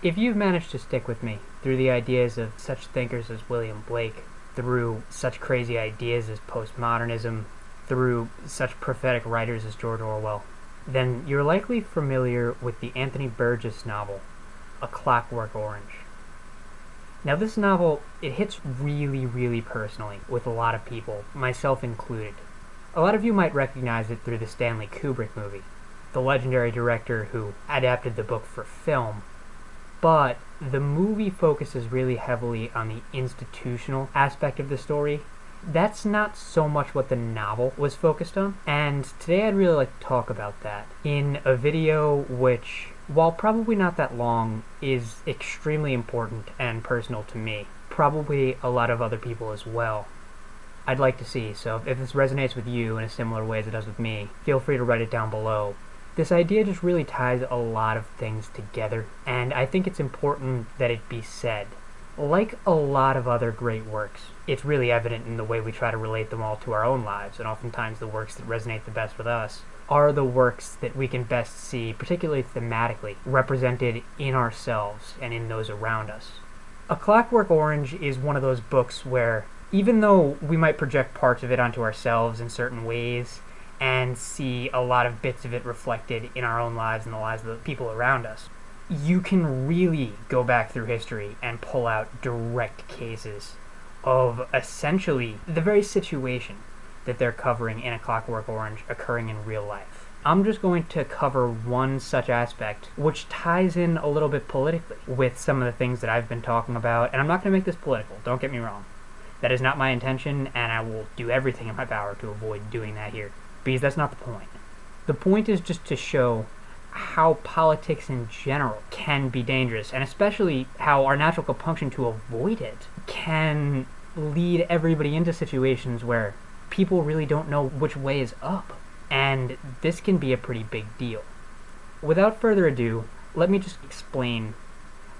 If you've managed to stick with me through the ideas of such thinkers as William Blake, through such crazy ideas as postmodernism, through such prophetic writers as George Orwell, then you're likely familiar with the Anthony Burgess novel, A Clockwork Orange. Now this novel, it hits really, really personally with a lot of people, myself included. A lot of you might recognize it through the Stanley Kubrick movie, the legendary director who adapted the book for film, but the movie focuses really heavily on the institutional aspect of the story. That's not so much what the novel was focused on, and today I'd really like to talk about that in a video which, while probably not that long, is extremely important and personal to me. Probably a lot of other people as well. I'd like to see, so if this resonates with you in a similar way as it does with me, feel free to write it down below. This idea just really ties a lot of things together, and I think it's important that it be said. Like a lot of other great works, it's really evident in the way we try to relate them all to our own lives, and oftentimes the works that resonate the best with us are the works that we can best see, particularly thematically, represented in ourselves and in those around us. A Clockwork Orange is one of those books where, even though we might project parts of it onto ourselves in certain ways, and see a lot of bits of it reflected in our own lives and the lives of the people around us, you can really go back through history and pull out direct cases of essentially the very situation that they're covering in A Clockwork Orange occurring in real life. I'm just going to cover one such aspect which ties in a little bit politically with some of the things that I've been talking about, and I'm not going to make this political, don't get me wrong. That is not my intention, and I will do everything in my power to avoid doing that here, because that's not the point. The point is just to show how politics in general can be dangerous, and especially how our natural compunction to avoid it can lead everybody into situations where people really don't know which way is up, and this can be a pretty big deal. Without further ado, let me just explain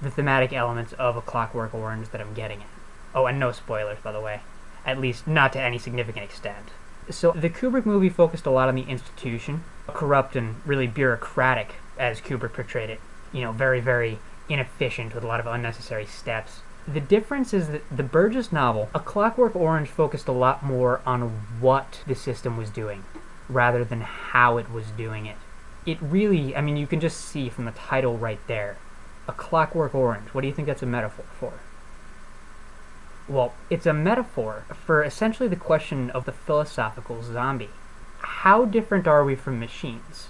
the thematic elements of A Clockwork Orange that I'm getting at. Oh, and no spoilers, by the way. At least not to any significant extent. So the Kubrick movie focused a lot on the institution, corrupt and really bureaucratic, as Kubrick portrayed it. You know, very, very inefficient with a lot of unnecessary steps. The difference is that the Burgess novel, A Clockwork Orange, focused a lot more on what the system was doing, rather than how it was doing it. It really, I mean, you can just see from the title right there. A Clockwork Orange, what do you think that's a metaphor for? Well, it's a metaphor for essentially the question of the philosophical zombie. How different are we from machines?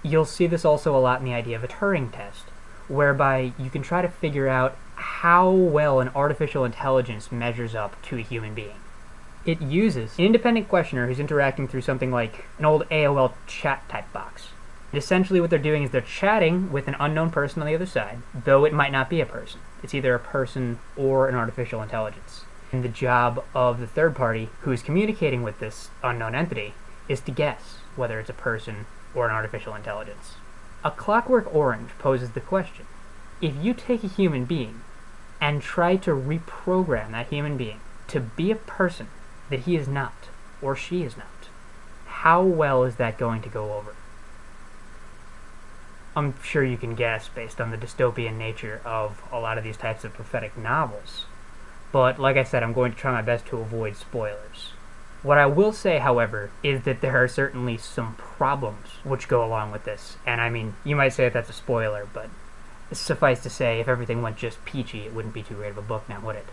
You'll see this also a lot in the idea of a Turing test, whereby you can try to figure out how well an artificial intelligence measures up to a human being. It uses an independent questioner who's interacting through something like an old AOL chat type box. And essentially what they're doing is they're chatting with an unknown person on the other side, though it might not be a person. It's either a person or an artificial intelligence. And the job of the third party who is communicating with this unknown entity is to guess whether it's a person or an artificial intelligence. A Clockwork Orange poses the question: if you take a human being and try to reprogram that human being to be a person that he is not, or she is not, how well is that going to go over? I'm sure you can guess based on the dystopian nature of a lot of these types of prophetic novels. But like I said, I'm going to try my best to avoid spoilers. What I will say, however, is that there are certainly some problems which go along with this. And I mean, you might say that that's a spoiler, but suffice to say, if everything went just peachy, it wouldn't be too great of a book now, would it?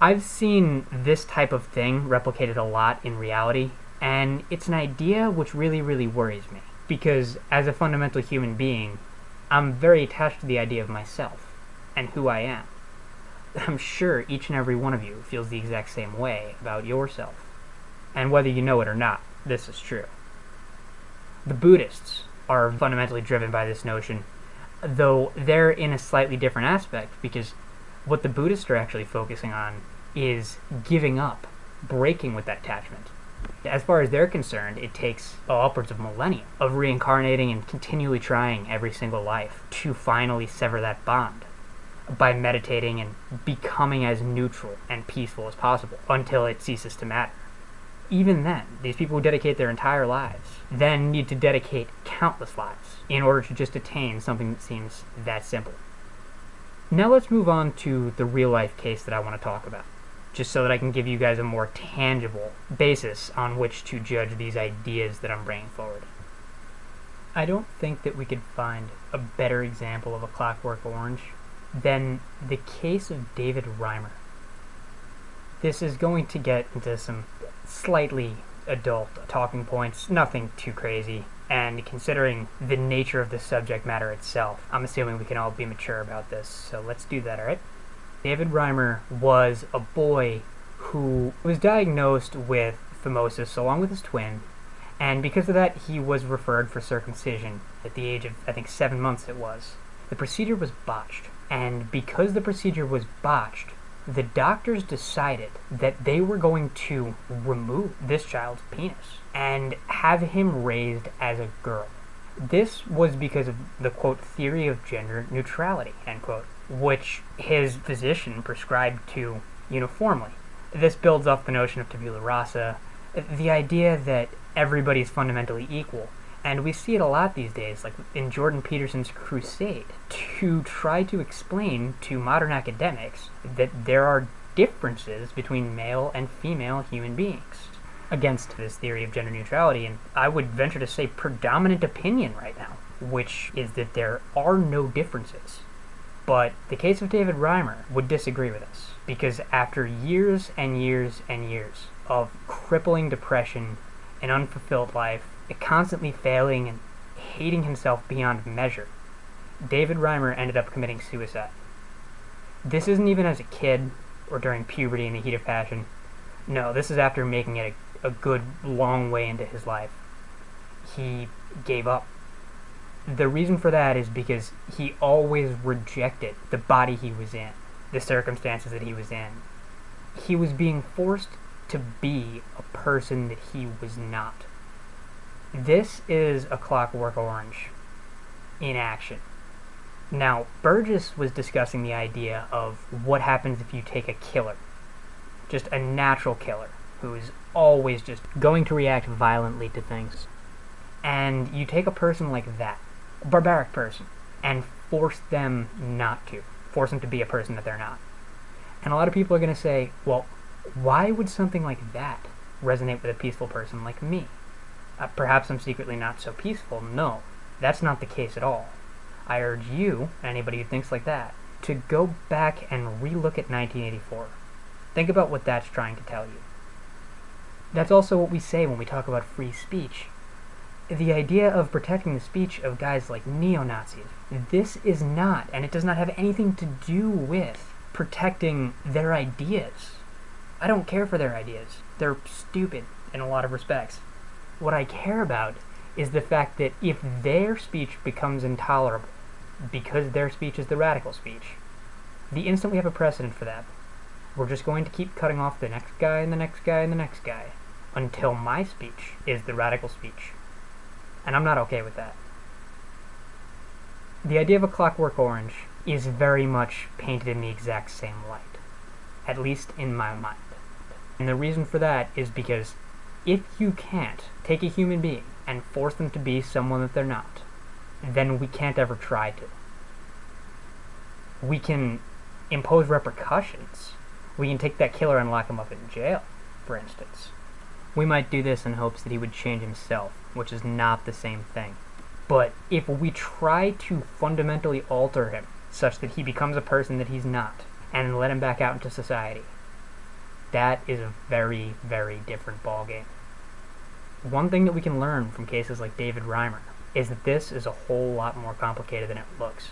I've seen this type of thing replicated a lot in reality, and it's an idea which really, really worries me. Because as a fundamental human being, I'm very attached to the idea of myself and who I am. I'm sure each and every one of you feels the exact same way about yourself. And whether you know it or not, this is true. The Buddhists are fundamentally driven by this notion, though they're in a slightly different aspect, because what the Buddhists are actually focusing on is giving up, breaking with that attachment. As far as they're concerned, it takes upwards of millennia of reincarnating and continually trying every single life to finally sever that bond by meditating and becoming as neutral and peaceful as possible until it ceases to matter. Even then, these people who dedicate their entire lives then need to dedicate countless lives in order to just attain something that seems that simple. Now let's move on to the real-life case that I want to talk about, just so that I can give you guys a more tangible basis on which to judge these ideas that I'm bringing forward. I don't think that we could find a better example of a Clockwork Orange than the case of David Reimer. This is going to get into some slightly adult talking points, nothing too crazy, and considering the nature of the subject matter itself, I'm assuming we can all be mature about this, so let's do that, alright? David Reimer was a boy who was diagnosed with phimosis along with his twin, and because of that he was referred for circumcision at the age of, I think, 7 months it was. The procedure was botched, and because the procedure was botched, the doctors decided that they were going to remove this child's penis and have him raised as a girl. This was because of the, quote, theory of gender neutrality, end quote, which his physician prescribed to uniformly. This builds off the notion of tabula rasa, the idea that everybody's fundamentally equal. And we see it a lot these days, like in Jordan Peterson's crusade, to try to explain to modern academics that there are differences between male and female human beings. Against this theory of gender neutrality, and I would venture to say predominant opinion right now, which is that there are no differences. But the case of David Reimer would disagree with us, because after years and years and years of crippling depression, an unfulfilled life, constantly failing and hating himself beyond measure, David Reimer ended up committing suicide. This isn't even as a kid or during puberty in the heat of passion. No, this is after making it a good long way into his life. He gave up. The reason for that is because he always rejected the body he was in, the circumstances that he was in. He was being forced to be a person that he was not. This is a Clockwork Orange in action. Now, Burgess was discussing the idea of what happens if you take a killer, just a natural killer, who is always just going to react violently to things, and you take a person like that, a barbaric person, and force them not to, force them to be a person that they're not. And a lot of people are going to say, well, why would something like that resonate with a peaceful person like me? Perhaps I'm secretly not so peaceful. No, that's not the case at all. I urge you, anybody who thinks like that, to go back and relook at 1984. Think about what that's trying to tell you. That's also what we say when we talk about free speech. The idea of protecting the speech of guys like neo-Nazis. This is not, and it does not have anything to do with protecting their ideas. I don't care for their ideas. They're stupid in a lot of respects. What I care about is the fact that if their speech becomes intolerable, because their speech is the radical speech, the instant we have a precedent for that, we're just going to keep cutting off the next guy and the next guy and the next guy until my speech is the radical speech. And I'm not okay with that. The idea of a Clockwork Orange is very much painted in the exact same light, at least in my mind. And the reason for that is because if you can't take a human being and force them to be someone that they're not, then we can't ever try to. We can impose repercussions. We can take that killer and lock him up in jail, for instance. We might do this in hopes that he would change himself, which is not the same thing. But if we try to fundamentally alter him, such that he becomes a person that he's not, and let him back out into society, that is a very, very different ballgame. One thing that we can learn from cases like David Reimer is that this is a whole lot more complicated than it looks.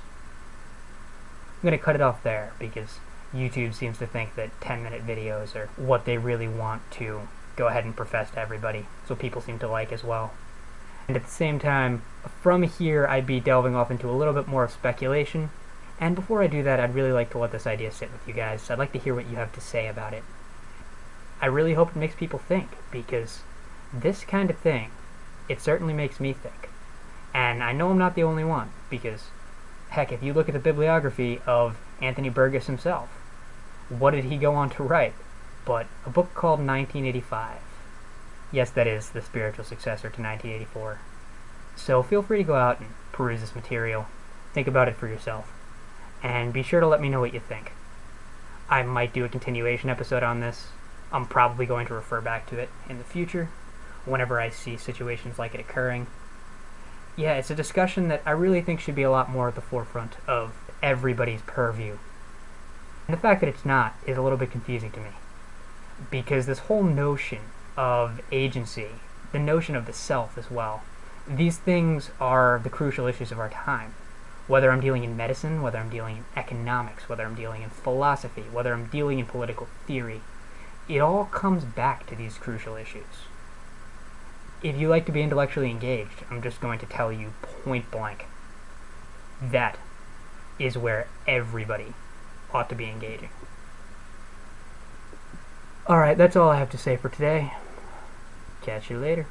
I'm going to cut it off there because YouTube seems to think that 10-minute videos are what they really want to go ahead and profess to everybody, so people seem to like as well. And at the same time, from here I'd be delving off into a little bit more of speculation, and before I do that I'd really like to let this idea sit with you guys. I'd like to hear what you have to say about it. I really hope it makes people think, because this kind of thing, it certainly makes me think. And I know I'm not the only one, because, heck, if you look at the bibliography of Anthony Burgess himself, what did he go on to write? But a book called 1985. Yes, that is the spiritual successor to 1984. So feel free to go out and peruse this material. Think about it for yourself. and be sure to let me know what you think. I might do a continuation episode on this. I'm probably going to refer back to it in the future, whenever I see situations like it occurring. Yeah, it's a discussion that I really think should be a lot more at the forefront of everybody's purview. And the fact that it's not is a little bit confusing to me. Because this whole notion of agency, the notion of the self as well, these things are the crucial issues of our time. Whether I'm dealing in medicine, whether I'm dealing in economics, whether I'm dealing in philosophy, whether I'm dealing in political theory, it all comes back to these crucial issues. If you like to be intellectually engaged, I'm just going to tell you point blank, that is where everybody ought to be engaging. Alright, that's all I have to say for today. Catch you later.